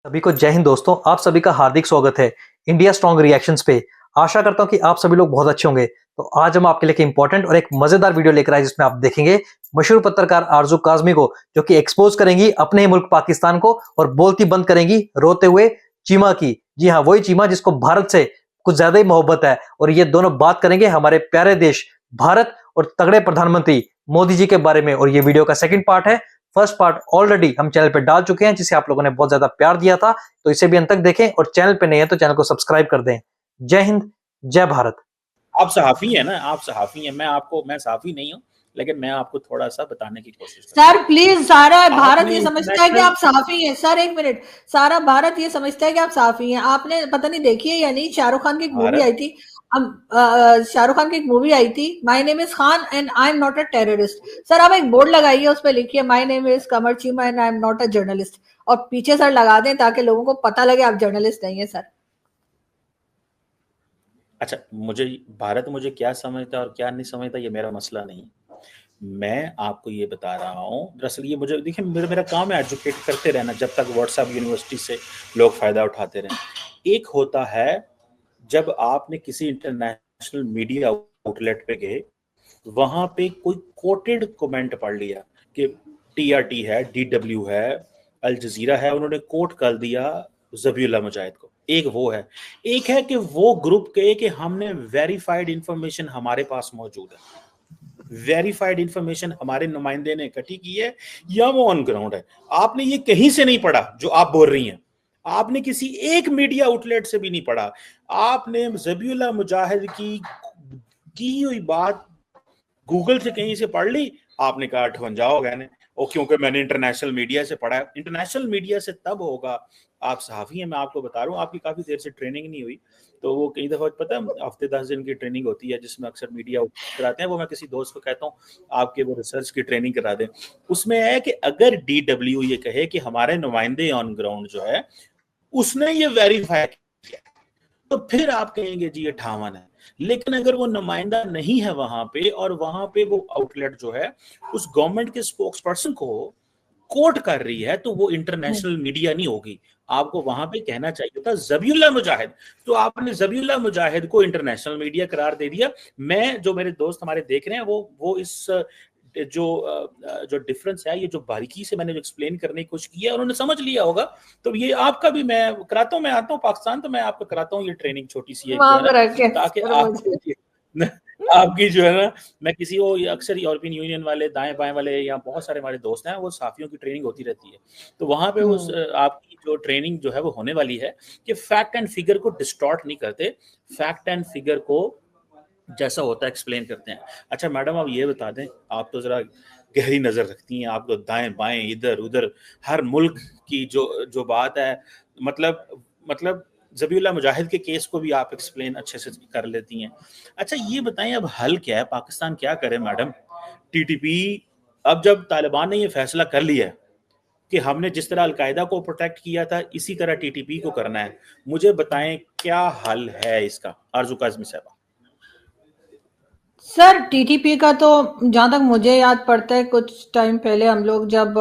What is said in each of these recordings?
सभी को जय हिंद दोस्तों। आप सभी का हार्दिक स्वागत है इंडिया स्ट्रॉन्ग रिएक्शंस पे। आशा करता हूं कि आप सभी लोग बहुत अच्छे होंगे। तो आज हम आपके लिए एक इंपॉर्टेंट और एक मजेदार वीडियो लेकर आए जिसमें आप देखेंगे मशहूर पत्रकार आरजू काजमी को, जो कि एक्सपोज करेंगी अपने ही मुल्क पाकिस्तान को और बोलती बंद करेंगी रोते हुए चीमा की। जी हाँ, वही चीमा जिसको भारत से कुछ ज्यादा ही मोहब्बत है। और ये दोनों बात करेंगे हमारे प्यारे देश भारत और तगड़े प्रधानमंत्री मोदी जी के बारे में। और ये वीडियो का सेकंड पार्ट है। फर्स्ट पार्ट ऑलरेडी हम चैनल पे डाल चुके हैं, जिसे आप लोगों ने बहुत ज्यादा प्यार दिया था, तो इसे भी अंत तक देखें और चैनल पे नहीं है तो चैनल को सब्सक्राइब कर दें। जय हिंद, जय भारत। आप सहाफी हैं ना, आप सहाफी हैं। मैं सहाफी नहीं हूँ, लेकिन मैं आपको थोड़ा सा बताने की कोशिश करता हूँ। सर प्लीज, सारा भारत ये समझता है कि आप सहाफी हैं। सर एक मिनट, सारा भारत ये समझता है कि आप सहाफी हैं। आपने पता नहीं देखी है या नहीं, शाहरुख खान की एक मूवी आई थी। शाहरुख खान की एक मूवी आई थी, माई name is Khan and I am not a terrorist. Sir आप एक बोर्ड लगाइए, उस पर लिखिए माई name is Qamar Cheema and I am not a journalist, और पीछे सर लगा दें ताकि लोगों को पता लगे आप जर्नलिस्ट नहीं है सर। अच्छा, भारत मुझे क्या समझता है और क्या नहीं समझता ये मेरा मसला नहीं। मैं आपको ये बता रहा हूँ, दरअसल ये मुझे देखिए, मेरा काम है एजुकेट करते रहना जब तक व्हाट्सएप यूनिवर्सिटी से लोग फायदा उठाते रहें। एक होता है जब आपने किसी इंटरनेशनल मीडिया आउटलेट पे गए, वहां पे कोई कोटेड कमेंट पढ़ लिया कि TRT है, DW है, अल जजीरा है, उन्होंने कोट कर दिया ज़बीउल्लाह मुजाहिद को। एक वो है, एक है कि वो ग्रुप कहे कि हमने वेरीफाइड इंफॉर्मेशन हमारे पास मौजूद है, वेरीफाइड इंफॉर्मेशन हमारे नुमाइंदे ने इकट्ठी की है या वो ऑन ग्राउंड है। आपने ये कहीं से नहीं पढ़ा जो आप बोल रही हैं, आपने किसी एक मीडिया आउटलेट से भी नहीं पढ़ा। आपने ज़बीउल्लाह मुजाहिद की हुई बात गूगल से कहीं से पढ़ ली, आपने कहा ठवन जाओ गए, और क्योंकि मैंने इंटरनेशनल मीडिया से पढ़ा है। इंटरनेशनल मीडिया से तब होगा, आप सहाफी हैं, मैं आपको बता रहा हूँ, आपकी काफी देर से ट्रेनिंग नहीं हुई, तो वो कई दफा पता है हफ्ते 10 दिन की ट्रेनिंग होती है जिसमें अक्सर मीडिया कराते हैं। वो मैं किसी दोस्त को कहता हूँ आपके वो रिसर्च की ट्रेनिंग करा दें। उसमें है कि अगर DW ये कहे कि हमारे नुमाइंदे ऑन ग्राउंड जो है उसने ये वेरीफाई किया, तो फिर आप कहेंगे जी ये ठावन है। लेकिन अगर वो नुमाइंदा नहीं है वहां पे, और वहां पे वो आउटलेट जो है उस गवर्नमेंट के स्पोक्स पर्सन को कोट कर रही है, तो वो इंटरनेशनल मीडिया नहीं होगी। आपको वहां पे कहना चाहिए था ज़बीउल्लाह मुजाहिद, तो आपने ज़बीउल्लाह मुजाहिद को इंटरनेशनल मीडिया करार दे दिया। मैं, जो मेरे दोस्त हमारे देख रहे हैं, वो इस जो डिफरेंस है, ये जो बारीकी से मैंने एक्सप्लेन करने की कोशिश की है, उन्होंने समझ लिया होगा। तो ये आपका भी मैं कराता हूँ, मैं आता हूँ पाकिस्तान तो मैं आपको कराता हूँ ये ट्रेनिंग छोटी सी है, ताकि आपकी जो है ना, मैं किसी को, अक्सर यूरोपियन यूनियन वाले, दाएं बाएं वाले, या बहुत सारे हमारे दोस्त हैं, वो साफियों की ट्रेनिंग होती रहती है, तो वहां पे उस आपकी जो ट्रेनिंग जो है वो होने वाली है कि फैक्ट एंड फिगर को डिस्टॉर्ट नहीं करते, फैक्ट एंड फिगर को जैसा होता है एक्सप्लेन करते हैं। अच्छा मैडम, आप ये बता दें, आप तो जरा गहरी नजर रखती हैं, आप तो दाएं बाएं इधर उधर हर मुल्क की जो बात है, मतलब ज़बीउल्लाह मुजाहिद के केस को भी आप एक्सप्लेन अच्छे से कर लेती हैं। अच्छा ये बताएं, अब हल क्या है, पाकिस्तान क्या करे मैडम? TTP, अब जब तालिबान ने ये फैसला कर लिया है कि हमने जिस तरह अलकायदा को प्रोटेक्ट किया था इसी तरह TTP को करना है, मुझे बताएं क्या हल है इसका, आरजू काज़मी साहबा। सर TTP का तो जहां तक मुझे याद पड़ता है, कुछ टाइम पहले हम लोग जब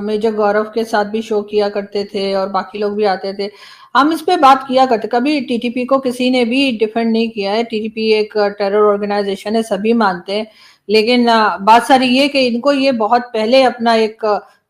मेजर गौरव के साथ भी शो किया करते थे और बाकी लोग भी आते थे, हम इस पे बात किया करते। कभी TTP को किसी ने भी डिफेंड नहीं किया है। TTP एक टेरर ऑर्गेनाइजेशन है, सभी मानते हैं। लेकिन बात सारी ये कि इनको ये बहुत पहले अपना एक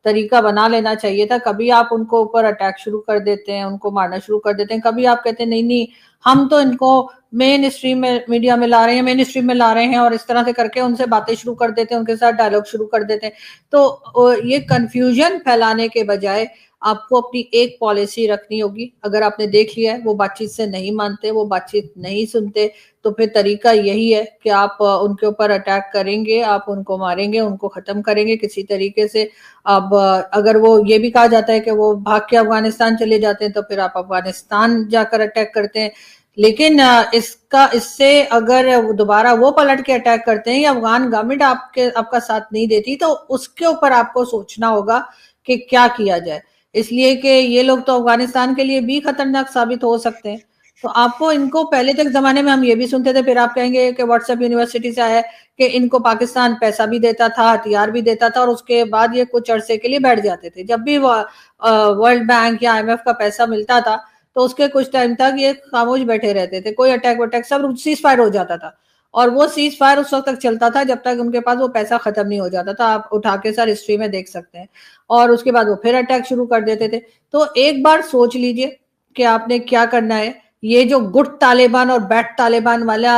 तरीका बना लेना चाहिए था। कभी आप उनको ऊपर अटैक शुरू कर देते हैं, उनको मारना शुरू कर देते हैं, कभी आप कहते हैं नहीं नहीं हम तो इनको मेन स्ट्रीम में मीडिया में ला रहे हैं, मेन स्ट्रीम में ला रहे हैं, और इस तरह से करके उनसे बातें शुरू कर देते हैं, उनके साथ डायलॉग शुरू कर देते हैं। तो ये कंफ्यूजन फैलाने के बजाय आपको अपनी एक पॉलिसी रखनी होगी। अगर आपने देख लिया है वो बातचीत से नहीं मानते, वो बातचीत नहीं सुनते, तो फिर तरीका यही है कि आप उनके ऊपर अटैक करेंगे, आप उनको मारेंगे, उनको खत्म करेंगे किसी तरीके से। अब अगर वो ये भी कहा जाता है कि वो भाग के अफगानिस्तान चले जाते हैं, तो फिर आप अफगानिस्तान जाकर अटैक करते हैं। लेकिन इससे अगर दोबारा वो पलट के अटैक करते हैं या अफगान गवर्नमेंट आपका साथ नहीं देती, तो उसके ऊपर आपको सोचना होगा कि क्या किया जाए। इसलिए कि ये लोग तो अफगानिस्तान के लिए भी खतरनाक साबित हो सकते हैं। तो आपको इनको पहले तो एक जमाने में हम ये भी सुनते थे, फिर आप कहेंगे कि व्हाट्सएप यूनिवर्सिटी से आया है कि इनको पाकिस्तान पैसा भी देता था, हथियार भी देता था, और उसके बाद ये कुछ अरसे के लिए बैठ जाते थे। जब भी वर्ल्ड बैंक या IMF का पैसा मिलता था तो उसके कुछ टाइम तक ये खामोश बैठे रहते थे, कोई अटैक वटैक सब सीज फायर हो जाता था, और वो सीज फायर उस वक्त तक चलता था जब तक उनके पास वो पैसा खत्म नहीं हो जाता था। आप उठा के सर हिस्ट्री में देख सकते हैं। और उसके बाद वो फिर अटैक शुरू कर देते थे। तो एक बार सोच लीजिए कि आपने क्या करना है। ये जो गुड तालिबान और बैड तालिबान वाला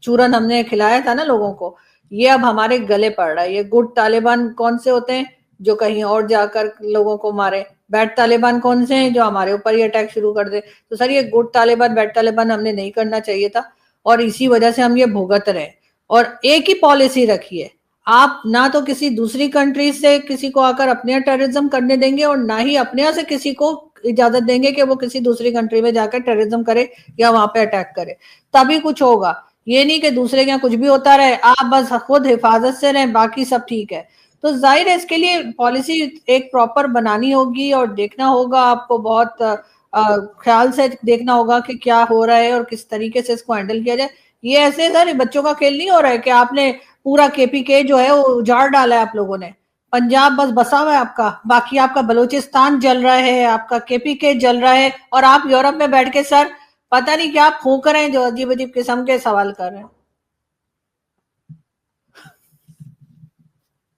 चूरन हमने खिलाया था ना लोगों को, ये अब हमारे गले पड़ रहा है। ये गुड तालिबान कौन से होते हैं? जो कहीं और जाकर लोगों को मारे। बैड तालिबान कौन से हैं? जो हमारे ऊपर ही अटैक शुरू कर दे। तो सर ये गुड तालिबान बैड तालिबान हमने नहीं करना चाहिए था, और इसी वजह से हम ये भुगत रहे। और एक ही पॉलिसी रखिए, आप ना तो किसी दूसरी कंट्री से किसी को आकर अपने यहाँ टेररिज्म करने देंगे, और ना ही अपने यहाँ से किसी को इजाजत देंगे कि वो किसी दूसरी कंट्री में जाकर टेररिज्म करे या वहां पे अटैक करे। तभी कुछ होगा। ये नहीं कि दूसरे के यहाँ कुछ भी होता रहे, आप बस खुद हिफाजत से रहें, बाकी सब ठीक है। तो जाहिर है इसके लिए पॉलिसी एक प्रॉपर बनानी होगी और देखना होगा, आपको बहुत ख्याल से देखना होगा कि क्या हो रहा है और किस तरीके से इसको हैंडल किया जाए। ये ऐसे सर बच्चों का खेल नहीं हो रहा है कि आपने पूरा KPK जो है वो उजाड़ डाला है आप लोगों ने। पंजाब बस बसा हुआ है आपका, बाकी आपका बलूचिस्तान जल रहा है, आपका KPK जल रहा है, और आप यूरोप में बैठ के सर पता नहीं क्या फूंक रहे हैं, जो अजीब अजीब किस्म के सवाल कर रहे हैं।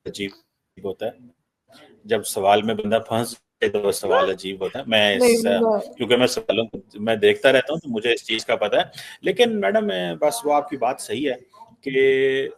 अजीब होता है जब सवाल में बंदा फंस जाए, तो सवाल अजीब होता है। क्योंकि मैं सवालों को मैं देखता रहता हूँ तो मुझे इस चीज का पता है। लेकिन मैडम बस वो आपकी बात सही है कि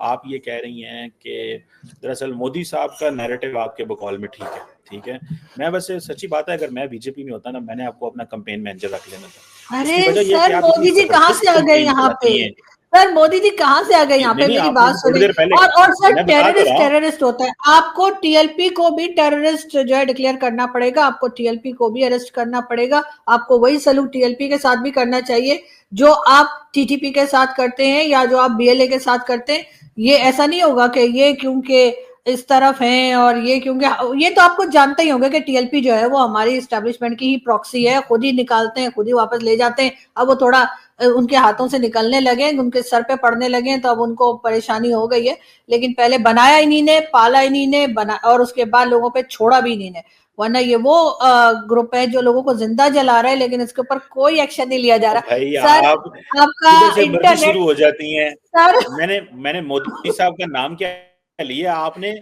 आप ये कह रही हैं कि दरअसल मोदी साहब का नैरेटिव आपके बकौल में ठीक है। मैं बस सच्ची बात है, अगर मैं बीजेपी में होता ना, मैंने आपको अपना कैंपेन मैनेजर रख लेना था। अरे सर मोदी जी कहाँ से आ गए यहाँ पे? सर मोदी जी कहाँ से आ गए यहाँ पे? मेरी बात सुनिए। और सर टेररिस्ट होता है, आपको TLP को भी टेररिस्ट जो है डिक्लेयर करना पड़ेगा, आपको TLP को भी अरेस्ट करना पड़ेगा। आपको वही सलूट TLP के साथ भी करना चाहिए जो आप TTP के साथ करते हैं या जो आप BLA के साथ करते हैं। ये ऐसा नहीं होगा कि ये क्योंकि इस तरफ हैं और ये क्योंकि, ये तो आपको जानते ही होंगे कि TLP जो है वो हमारी इस्टेब्लिशमेंट की ही प्रॉक्सी है, खुद ही निकालते हैं, खुद ही वापस ले जाते हैं। अब वो थोड़ा उनके हाथों से निकलने लगे, उनके सर पे पड़ने लगे, तो अब उनको परेशानी हो गई है। लेकिन पहले बनाया इन्हीं ने, पाला इन्हीं ने, और उसके बाद लोगों पे छोड़ा भी इन्हीं ने। वरना ये वो ग्रुप है जो लोगों को जिंदा जला रहा है, लेकिन इसके ऊपर कोई एक्शन नहीं लिया जा रहा। भाई सर आपका इंटरनेट शुरू हो जाती है। सर मैंने मोदी साहब का नाम क्या लिया आपने?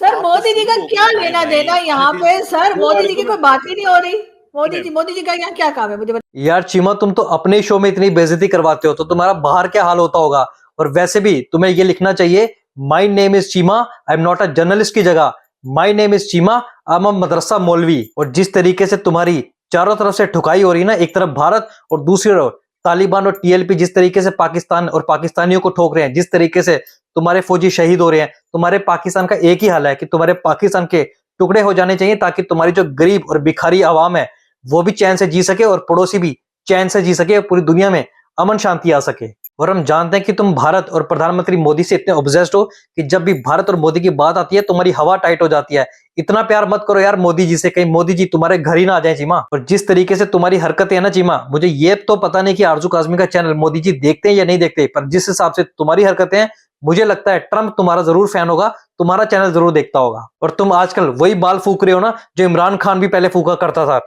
सर मोदी जी का क्या लेना देना यहाँ पे? सर मोदी जी की कोई बात ही नहीं हो रही। मोदी जी का यहाँ क्या काम है मुझे यार चीमा, तुम तो अपने शो में इतनी बेइज्जती करवाते हो, तो तुम्हारा बाहर क्या हाल होता होगा। और वैसे भी तुम्हें ये लिखना चाहिए, my name is Cheema, I am not a journalist की जगह my name is Cheema, I am a madrasa maulvi. और जिस तरीके से तुम्हारी चारों तरफ से ठुकाई हो रही है ना, एक तरफ भारत और दूसरी तरफ तालिबान और TLP जिस तरीके से पाकिस्तान और पाकिस्तानियों को ठोक रहे हैं, जिस तरीके से तुम्हारे फौजी शहीद हो रहे हैं, तुम्हारे पाकिस्तान का एक ही हाल है कि तुम्हारे पाकिस्तान के टुकड़े हो जाने चाहिए, ताकि तुम्हारी जो गरीब और भिखारी आवाम है वो भी चैन से जी सके और पड़ोसी भी चैन से जी सके और पूरी दुनिया में अमन शांति आ सके। और हम जानते हैं कि तुम भारत और प्रधानमंत्री मोदी से इतने ऑब्सेस्ड हो कि जब भी भारत और मोदी की बात आती है तुम्हारी हवा टाइट हो जाती है। इतना प्यार मत करो यार मोदी जी से, कहीं मोदी जी तुम्हारे घर ही ना आ जाए चीमा। और जिस तरीके से तुम्हारी हरकतें है ना चीमा, मुझे ये तो पता नहीं कि आरजू काज़मी का चैनल मोदी जी देखते हैं या नहीं देखते, पर जिस हिसाब से तुम्हारी हरकतें हैं, मुझे लगता है ट्रंप तुम्हारा जरूर फैन होगा, तुम्हारा चैनल जरूर देखता होगा। और तुम आजकल वही बाल फूक रहे हो ना जो इमरान खान भी पहले फूका करता था।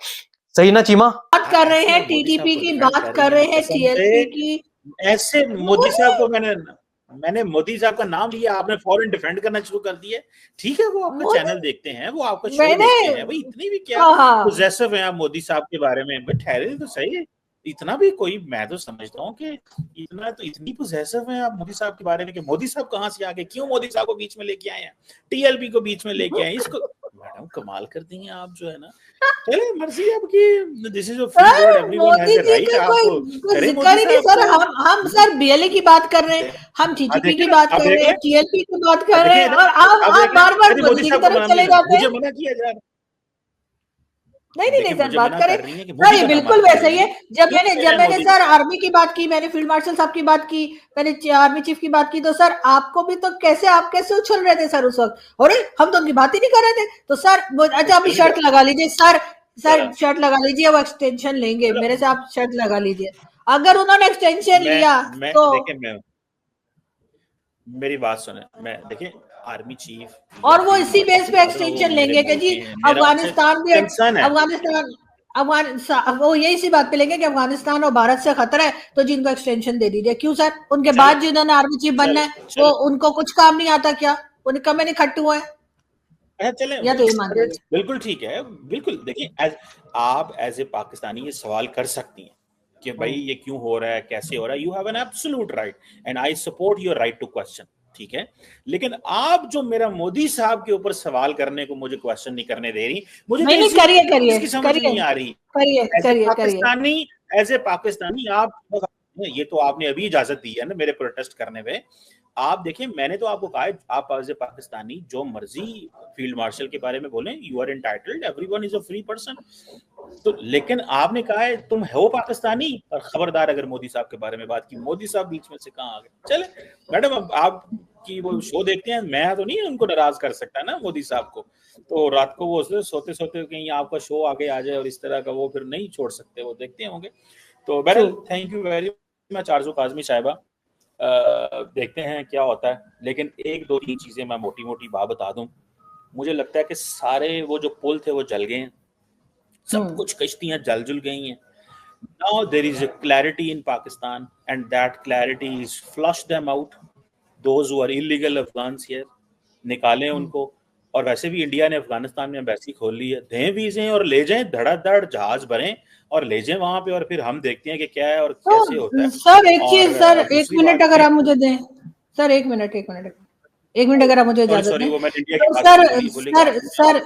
सही ना चीमा? बात कर रहे हैं TTP की, बात कर रहे हैं TLP की। ऐसे मोदी साहब को मैंने मोदी साहब का नाम लिया, आपने फौरन डिफेंड करना शुरू कर दिया। ठीक है, वो आपका चैनल देखते हैं, वो आपका शो देखते हैं, भाई इतनी भी क्या पॉजेसिव हैं आप मोदी साहब के बारे में? भाई ठहरे तो सही, इतना भी कोई, मैं तो समझता हूँ कि इतनी पॉजेसिव हैं आप मोदी साहब के बारे में कि मोदी साहब कहाँ से आ गए, क्यों मोदी साहब को बीच में लेके आए हैं, TLP को बीच में लेके आए इसको। मैडम कमाल कर दी हैं आप, जो है ना। चले मर्जी आपकी, this is your free world, everyone has the right. आपको जिक्र ही नहीं सर, हम सर BLA की बात कर रहे हैं, हम TTP की बात कर रहे हैं, TLP की बात कर रहे हैं, और आप बार-बार मोदी की तरफ चले जाते हैं। मुझे मना किया जा रहा है। नहीं सर, बात करें सर, ये बिल्कुल वैसा ही है। जब मैंने सर आर्मी की बात की, मैंने फील्ड मार्शल साहब की बात की, मैंने आर्मी चीफ की बात की, तो सर आपको भी तो आप कैसे उछल रहे थे सर उस वक्त? अरे हम तो उनकी बात ही नहीं कर रहे थे। तो सर अच्छा अभी शर्त लगा लीजिए सर, सर शर्त लगा लीजिए, वो एक्सटेंशन लेंगे, चलो मेरे से आप शर्त लगा लीजिए। अगर उन्होंने एक्सटेंशन लिया मैं तो, देखिए मैं मेरी बात सुने, मैं देखिए आर्मी चीफ या और वो फील्ड इसी बेस मार्शल पे साहब है ना, वो एक्सटेंशन मेरे लेंगे कि मुल्क जी के हैं, मेरा उनसे अफगानिस्तान भी, कंसर्न है। अफगानिस्तान वो यही सी बात पे लेंगे कि अफगानिस्तान और भारत से खतरा है, तो जी इनको एक्सटेंशन दे दीजिए। क्यों सर? उनके चलो बाद जिन्होंने आर्मी चीफ बनना है, चलो वो उनको कुछ काम नहीं आता क्या? उनका में नहीं खट्टू है, चले या तो ये मान जाइए। बिल्कुल ठीक है, बिल्कुल देखिए आप एज ए पाकिस्तानी ये सवाल कर सकती हैं कि भाई ये क्यों हो रहा है, कैसे हो रहा है। You have an absolute right and I support your right to question, ठीक है। लेकिन आप जो मेरा मोदी साहब के ऊपर सवाल करने को मुझे क्वेश्चन नहीं करने दे रही, मुझे तो नहीं नहीं, इसी करिए करिए इसकी समझ करिए नहीं आ रही। करिए करिए करिए। एज ए पाकिस्तानी आप, ये तो आपने अभी इजाजत दी है ना मेरे प्रोटेस्ट करने पे। आप देखिए मैंने तो आपको कहा है, आप एज ए पाकिस्तानी जो मर्जी फील्ड मार्शल के बारे में बोलें, you are entitled, everyone is a free person. तो लेकिन आपने कहा है तुम हो पाकिस्तानी, और खबरदार अगर मोदी साहब के बारे में बात की, मोदी साहब बीच में से कहाँ आ गए। चले मैडम, अब आप की वो शो देखते हैं, मैं तो नहीं उनको नाराज कर सकता ना मोदी साहब को। तो रात को वो सोते सोते कहीं आपका शो आगे आ जाए और इस तरह का, वो फिर नहीं छोड़ सकते, वो देखते होंगे। तो बहरहाल थैंक यू वेरी मच आरजू काजमी साहिबा, देखते हैं क्या होता है। लेकिन एक दो तीन चीजें मैं मोटी मोटी बात बता दूं। मुझे लगता है कि सारे वो जो पुल थे वो जल गए हैं, सब कुछ कश्तियां जल जुल गई हैं। Now there is a clarity in Pakistan and that clarity is flush them out, those who are illegal Afghans here, निकालें उनको। और वैसे भी इंडिया ने अफगानिस्तान में एम्बेसी खोल ली है, दें वीजे और ले जाएं, धड़ाधड़ जहाज भरें और ले जाएं वहां पे, और फिर हम देखते हैं कि क्या है और कैसे होता है। सर एक चीज, और सर एक दूसरी मिनट बात अगर आप मुझे दें, सर एक मिनट अगर आप मुझे इजाजत सॉरी दें। वो मैं इंडिया की तो बात सर भूल गया। सर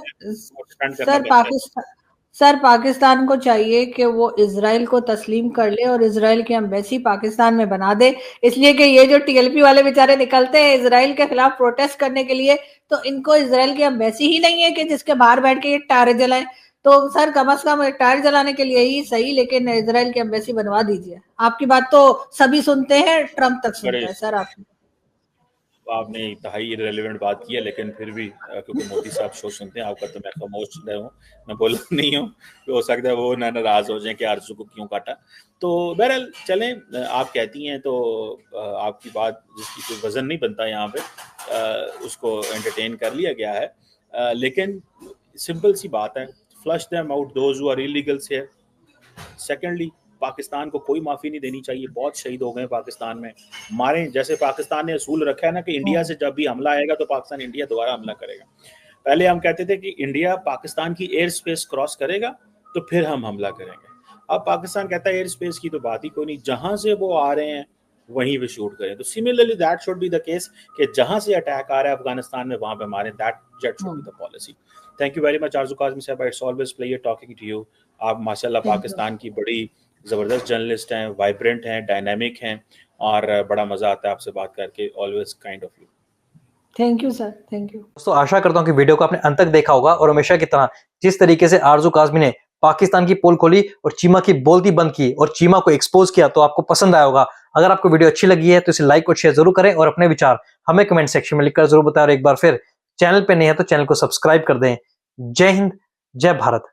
सर सर पाकिस्तान को चाहिए कि वो इजराइल को तस्लीम कर ले और इजराइल की एम्बेसी पाकिस्तान में बना दे। इसलिए कि ये जो टीएलपी वाले बेचारे निकलते हैं इजराइल के खिलाफ प्रोटेस्ट करने के लिए, तो इनको इजराइल की एम्बेसी ही नहीं है कि जिसके बाहर बैठ के ये टायर जलाएं। तो सर कम से कम टायर जलाने के लिए ही सही, लेकिन इजराइल की एम्बेसी बनवा दीजिए। आपकी बात तो सभी सुनते हैं, ट्रम्प तक सुनता है सर। आपने इंतहाई रेलिवेंट बात की है, लेकिन फिर भी क्योंकि मोदी साहब शो सुनते हैं आपका, तो मैं खामोश रहा हूँ, मैं बोला नहीं हूँ। तो हो सकता है वो नाराज हो जाए कि आरजू को क्यों काटा। तो बहरहाल चलें, आप कहती हैं तो आपकी बात जिसकी कोई वजन नहीं बनता यहाँ पे, उसको एंटरटेन कर लिया गया है। लेकिन सिंपल सी बात है, flush them out those who are illegals here. Secondly, Pakistan को कोई माफी नहीं देनी चाहिए, बहुत शहीद हो गए पाकिस्तान में, मारे। जैसे पाकिस्तान ने असूल रखा है ना कि इंडिया से जब भी हमला आएगा तो पाकिस्तान इंडिया दोबारा हमला करेगा। पहले हम कहते थे कि इंडिया पाकिस्तान की एयर स्पेस क्रॉस करेगा तो फिर हम हमला करेंगे। अब पाकिस्तान कहता है एयर स्पेस की तो बात ही कोई नहीं, जहां से वो आ रहे हैं वहीं पे शूट करें। तो similarly that should be the case कि जहां से अटैक आ रहा है अफगानिस्तान में वहां पे मारे। That should be the policy. Thank you very much Arzoo Kazmi sahab, it's always pleasure talking to you. आप माशाल्लाह पाकिस्तान की बड़ी ज़बरदस्त जर्नलिस्ट हैं, वाइब्रेंट हैं, डायनामिक हैं, और बड़ा मज़ा आता है आपसे बात करके। Always kind of you. Thank you sir, thank you. दोस्तों आशा करता हूं कि वीडियो को आपने अंत तक देखा होगा और हमेशा की तरह जिस तरीके से आरजू काज़मी ने पाकिस्तान की पोल खोली और चीमा की बोलती बंद की और चीमा को एक्सपोज किया तो आपको पसंद आया होगा। अगर आपको वीडियो अच्छी लगी है तो इसे लाइक और शेयर जरूर करें और अपने विचार हमें कमेंट सेक्शन में लिखकर जरूर बताएं। और एक बार फिर चैनल पे नहीं है तो चैनल को सब्सक्राइब कर दें। जय हिंद, जय भारत।